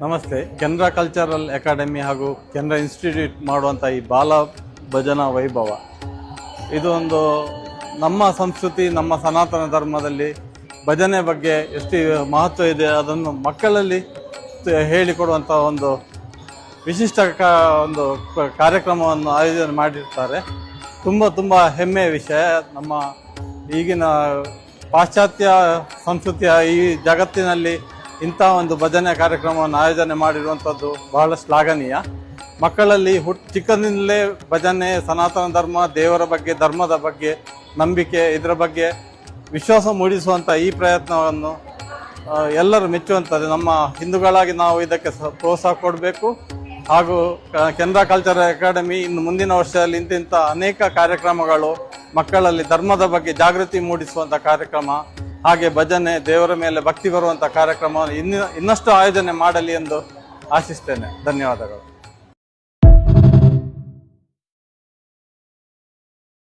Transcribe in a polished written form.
ನಮಸ್ತೆ. Canara cultural academy ಹಾಗೂ Canara institute ಮಾಡುವಂಥ ಈ ಬಾಲ ಭಜನಾ ವೈಭವ ಇದು ಒಂದು ನಮ್ಮ ಸಂಸ್ಕೃತಿ, ನಮ್ಮ ಸನಾತನ ಧರ್ಮದಲ್ಲಿ ಭಜನೆ ಬಗ್ಗೆ ಎಷ್ಟು ಮಹತ್ವ ಇದೆ ಅದನ್ನು ಮಕ್ಕಳಲ್ಲಿ ಹೇಳಿಕೊಡುವಂಥ ಒಂದು ವಿಶಿಷ್ಟ ಒಂದು ಕಾರ್ಯಕ್ರಮವನ್ನು ಆಯೋಜನೆ ಮಾಡಿರ್ತಾರೆ. ತುಂಬ ಹೆಮ್ಮೆಯ ವಿಷಯ. ನಮ್ಮ ಈಗಿನ ಪಾಶ್ಚಾತ್ಯ ಸಂಸ್ಕೃತಿಯ ಈ ಜಗತ್ತಿನಲ್ಲಿ ಇಂಥ ಒಂದು ಭಜನೆ ಕಾರ್ಯಕ್ರಮವನ್ನು ಆಯೋಜನೆ ಮಾಡಿರುವಂಥದ್ದು ಬಹಳ ಶ್ಲಾಘನೀಯ. ಮಕ್ಕಳಲ್ಲಿ ಚಿಕ್ಕಂದಿನಲ್ಲೇ ಭಜನೆ, ಸನಾತನ ಧರ್ಮ, ದೇವರ ಬಗ್ಗೆ, ಧರ್ಮದ ಬಗ್ಗೆ, ನಂಬಿಕೆ, ಇದರ ಬಗ್ಗೆ ವಿಶ್ವಾಸ ಮೂಡಿಸುವಂಥ ಈ ಪ್ರಯತ್ನವನ್ನು ಎಲ್ಲರೂ ಮೆಚ್ಚುವಂಥದ್ದು. ನಮ್ಮ ಹಿಂದೂಗಳಾಗಿ ನಾವು ಇದಕ್ಕೆ ಪ್ರೋತ್ಸಾಹ ಕೊಡಬೇಕು. ಹಾಗೂ ಕೆನರಾ ಕಲ್ಚರಲ್ ಅಕಾಡೆಮಿ ಇನ್ನು ಮುಂದಿನ ವರ್ಷದಲ್ಲಿ ಇಂತಿಂಥ ಅನೇಕ ಕಾರ್ಯಕ್ರಮಗಳು, ಮಕ್ಕಳಲ್ಲಿ ಧರ್ಮದ ಬಗ್ಗೆ ಜಾಗೃತಿ ಮೂಡಿಸುವಂಥ ಕಾರ್ಯಕ್ರಮ, ಹಾಗೆ ಭಜನೆ, ದೇವರ ಮೇಲೆ ಭಕ್ತಿ ಬರುವಂಥ ಕಾರ್ಯಕ್ರಮ ಇನ್ನಷ್ಟು ಆಯೋಜನೆ ಮಾಡಲಿ ಎಂದು ಆಶಿಸ್ತೇನೆ. ಧನ್ಯವಾದಗಳು.